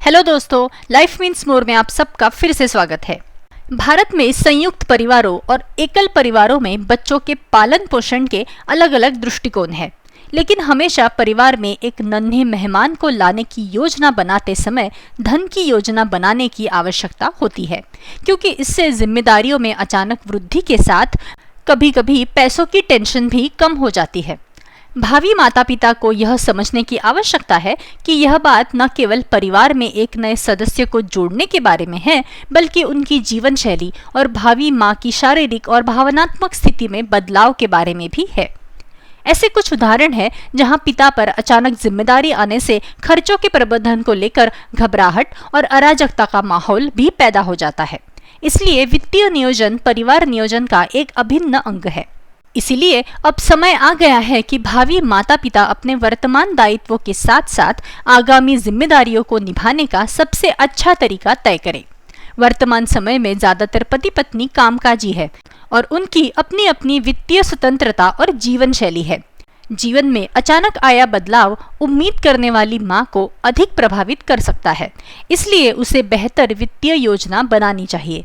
Hello दोस्तों, life means more में आप सबका फिर से स्वागत है। भारत में संयुक्त परिवारों और एकल परिवारों में बच्चों के पालन पोषण के अलग अलग दृष्टिकोण हैं, लेकिन हमेशा परिवार में एक नन्हे मेहमान को लाने की योजना बनाते समय धन की योजना बनाने की आवश्यकता होती है, क्योंकि इससे जिम्मेदारियों में अचानक वृद्धि के साथ कभी कभी पैसों की टेंशन भी कम हो जाती है। भावी माता पिता को यह समझने की आवश्यकता है कि यह बात न केवल परिवार में एक नए सदस्य को जोड़ने के बारे में है, बल्कि उनकी जीवन शैली और भावी माँ की शारीरिक और भावनात्मक स्थिति में बदलाव के बारे में भी है। ऐसे कुछ उदाहरण हैं जहां पिता पर अचानक जिम्मेदारी आने से खर्चों के प्रबंधन को लेकर घबराहट और अराजकता का माहौल भी पैदा हो जाता है। इसलिए वित्तीय नियोजन परिवार नियोजन का एक अभिन्न अंग है। इसीलिए अब समय आ गया है कि भावी माता पिता अपने वर्तमान दायित्वों के साथ साथ आगामी जिम्मेदारियों को निभाने का सबसे अच्छा तरीका तय करें। वर्तमान समय में ज्यादातर पति पत्नी कामकाजी है और उनकी अपनी अपनी वित्तीय स्वतंत्रता और जीवन शैली है। जीवन में अचानक आया बदलाव उम्मीद करने वाली माँ को अधिक प्रभावित कर सकता है, इसलिए उसे बेहतर वित्तीय योजना बनानी चाहिए।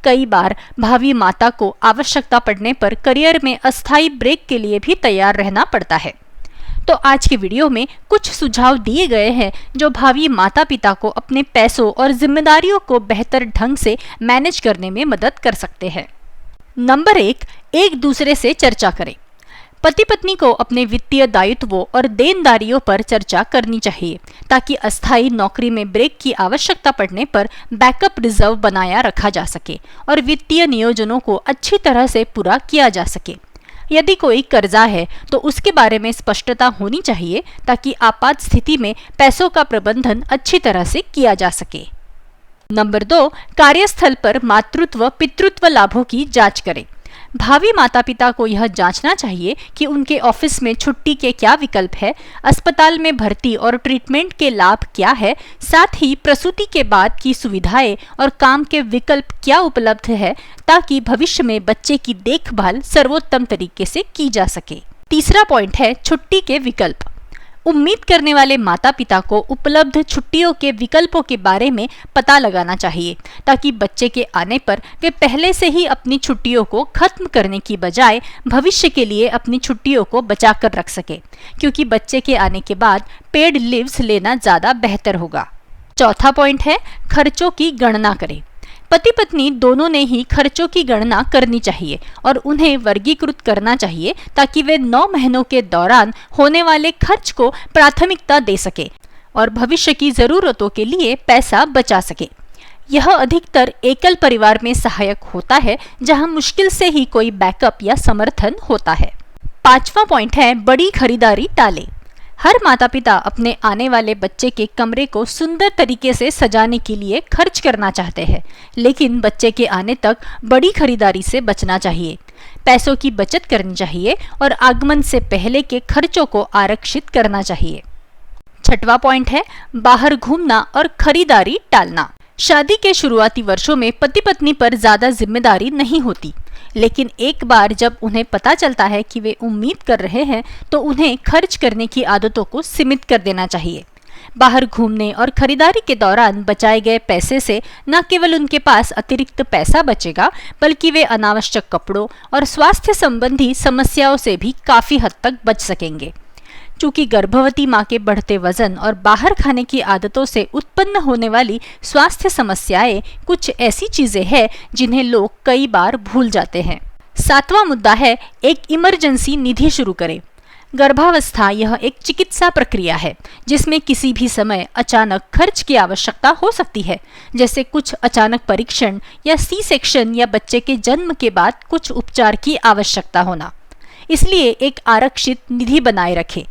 कई बार भावी माता को आवश्यकता पड़ने पर करियर में अस्थायी ब्रेक के लिए भी तैयार रहना पड़ता है। तो आज के वीडियो में कुछ सुझाव दिए गए हैं जो भावी माता पिता को अपने पैसों और जिम्मेदारियों को बेहतर ढंग से मैनेज करने में मदद कर सकते हैं। नंबर 1, एक दूसरे से चर्चा करें। पति पत्नी को अपने वित्तीय दायित्वों और देनदारियों पर चर्चा करनी चाहिए, ताकि अस्थायी नौकरी में ब्रेक की आवश्यकता पड़ने पर बैकअप रिजर्व बनाया रखा जा सके और वित्तीय नियोजनों को अच्छी तरह से पूरा किया जा सके। यदि कोई कर्जा है तो उसके बारे में स्पष्टता होनी चाहिए, ताकि आपात स्थिति में पैसों का प्रबंधन अच्छी तरह से किया जा सके। नंबर 2, कार्यस्थल पर मातृत्व पितृत्व लाभों की जांच करें। भावी माता पिता को यह जांचना चाहिए कि उनके ऑफिस में छुट्टी के क्या विकल्प है, अस्पताल में भर्ती और ट्रीटमेंट के लाभ क्या है, साथ ही प्रसूति के बाद की सुविधाएं और काम के विकल्प क्या उपलब्ध है, ताकि भविष्य में बच्चे की देखभाल सर्वोत्तम तरीके से की जा सके। तीसरा पॉइंट है छुट्टी के विकल्प। उम्मीद करने वाले माता पिता को उपलब्ध छुट्टियों के विकल्पों के बारे में पता लगाना चाहिए, ताकि बच्चे के आने पर वे पहले से ही अपनी छुट्टियों को खत्म करने की बजाय भविष्य के लिए अपनी छुट्टियों को बचा कर रख सके, क्योंकि बच्चे के आने के बाद पेड लीव्स लेना ज्यादा बेहतर होगा। चौथा पॉइंट है खर्चों की गणना करें। पति पत्नी दोनों ने ही खर्चों की गणना करनी चाहिए और उन्हें वर्गीकृत करना चाहिए, ताकि वे 9 महीनों के दौरान होने वाले खर्च को प्राथमिकता दे सके और भविष्य की जरूरतों के लिए पैसा बचा सके। यह अधिकतर एकल परिवार में सहायक होता है, जहां मुश्किल से ही कोई बैकअप या समर्थन होता है। 5वां पॉइंट है बड़ी खरीदारी टालें। हर माता पिता अपने आने वाले बच्चे के कमरे को सुंदर तरीके से सजाने के लिए खर्च करना चाहते हैं, लेकिन बच्चे के आने तक बड़ी खरीदारी से बचना चाहिए। पैसों की बचत करनी चाहिए और आगमन से पहले के खर्चों को आरक्षित करना चाहिए। 6वां पॉइंट है बाहर घूमना और खरीदारी टालना। शादी के शुरुआती वर्षों में पति पत्नी पर ज्यादा जिम्मेदारी नहीं होती, लेकिन एक बार जब उन्हें पता चलता है कि वे उम्मीद कर रहे हैं, तो उन्हें खर्च करने की आदतों को सीमित कर देना चाहिए। बाहर घूमने और खरीदारी के दौरान बचाए गए पैसे से न केवल उनके पास अतिरिक्त पैसा बचेगा, बल्कि वे अनावश्यक कपड़ों और स्वास्थ्य संबंधी समस्याओं से भी काफी हद तक बच सकेंगे। चूंकि गर्भवती माँ के बढ़ते वजन और बाहर खाने की आदतों से उत्पन्न होने वाली स्वास्थ्य समस्याएं कुछ ऐसी चीजें हैं जिन्हें लोग कई बार भूल जाते हैं। 7वां मुद्दा है एक इमरजेंसी निधि शुरू करें। गर्भावस्था यह एक चिकित्सा प्रक्रिया है, जिसमें किसी भी समय अचानक खर्च की आवश्यकता हो सकती है, जैसे कुछ अचानक परीक्षण या सी सेक्शन या बच्चे के जन्म के बाद कुछ उपचार की आवश्यकता होना। इसलिए एक आरक्षित निधि बनाए रखें।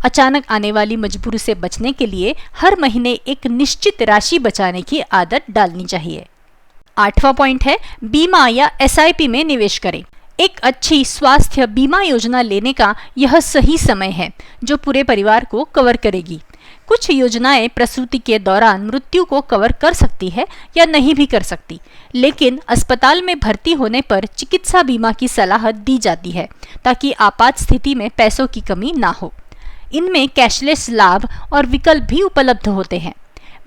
अचानक आने वाली मजबूरी से बचने के लिए हर महीने एक निश्चित राशि बचाने की आदत डालनी चाहिए। 8वां पॉइंट है बीमा या SIP में निवेश करें। एक अच्छी स्वास्थ्य बीमा योजना लेने का यह सही समय है, जो पूरे परिवार को कवर करेगी। कुछ योजनाएं प्रसूति के दौरान मृत्यु को कवर कर सकती है या नहीं भी कर सकती, लेकिन अस्पताल में भर्ती होने पर चिकित्सा बीमा की सलाह दी जाती है, ताकि आपात स्थिति में पैसों की कमी ना हो। इनमें कैशलेस लाभ और विकल्प भी उपलब्ध होते हैं।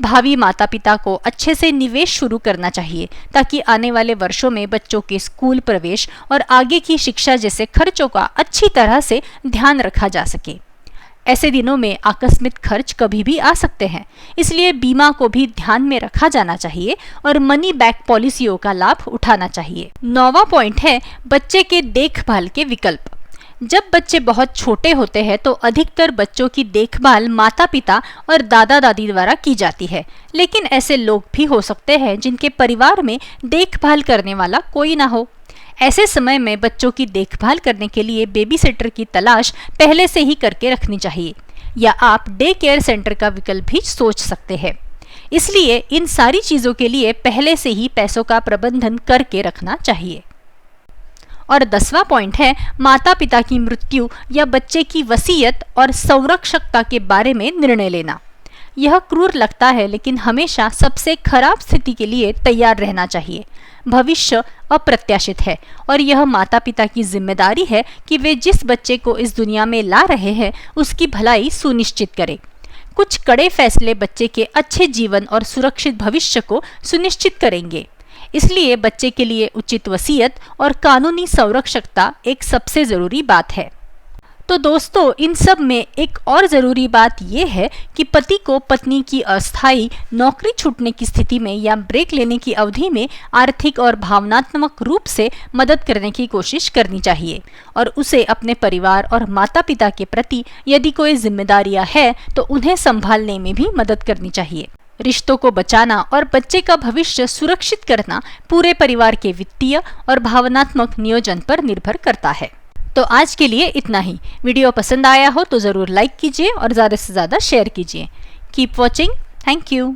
भावी माता पिता को अच्छे से निवेश शुरू करना चाहिए ताकि आने वाले वर्षों में बच्चों के स्कूल प्रवेश और आगे की शिक्षा जैसे खर्चों का अच्छी तरह से ध्यान रखा जा सके। ऐसे दिनों में आकस्मिक खर्च कभी भी आ सकते हैं, इसलिए बीमा को भी ध्यान में रखा जाना चाहिए और मनी बैक पॉलिसियों का लाभ उठाना चाहिए। 9वां पॉइंट है बच्चे के देखभाल के विकल्प। जब बच्चे बहुत छोटे होते हैं तो अधिकतर बच्चों की देखभाल माता पिता और दादा दादी द्वारा की जाती है, लेकिन ऐसे लोग भी हो सकते हैं जिनके परिवार में देखभाल करने वाला कोई ना हो। ऐसे समय में बच्चों की देखभाल करने के लिए बेबी सिटर की तलाश पहले से ही करके रखनी चाहिए, या आप डे केयर सेंटर का विकल्प भी सोच सकते हैं। इसलिए इन सारी चीजों के लिए पहले से ही पैसों का प्रबंधन करके रखना चाहिए। और 10वां पॉइंट है माता पिता की मृत्यु या बच्चे की वसीयत और संरक्षकता के बारे में निर्णय लेना। यह क्रूर लगता है, लेकिन हमेशा सबसे खराब स्थिति के लिए तैयार रहना चाहिए। भविष्य अप्रत्याशित है और यह माता पिता की जिम्मेदारी है कि वे जिस बच्चे को इस दुनिया में ला रहे हैं उसकी भलाई सुनिश्चित करें। कुछ कड़े फैसले बच्चे के अच्छे जीवन और सुरक्षित भविष्य को सुनिश्चित करेंगे। इसलिए बच्चे के लिए उचित वसीयत और कानूनी संरक्षकता एक सबसे जरूरी बात है। तो दोस्तों, इन सब में एक और ज़रूरी बात यह है कि पति को पत्नी की अस्थायी नौकरी छूटने की स्थिति में या ब्रेक लेने की अवधि में आर्थिक और भावनात्मक रूप से मदद करने की कोशिश करनी चाहिए और उसे अपने परिवार और माता पिता के प्रति यदि कोई जिम्मेदारियां है तो उन्हें संभालने में भी मदद करनी चाहिए। रिश्तों को बचाना और बच्चे का भविष्य सुरक्षित करना पूरे परिवार के वित्तीय और भावनात्मक नियोजन पर निर्भर करता है। तो आज के लिए इतना ही। वीडियो पसंद आया हो तो ज़रूर लाइक कीजिए और ज़्यादा से ज़्यादा शेयर कीजिए। Keep watching. Thank you.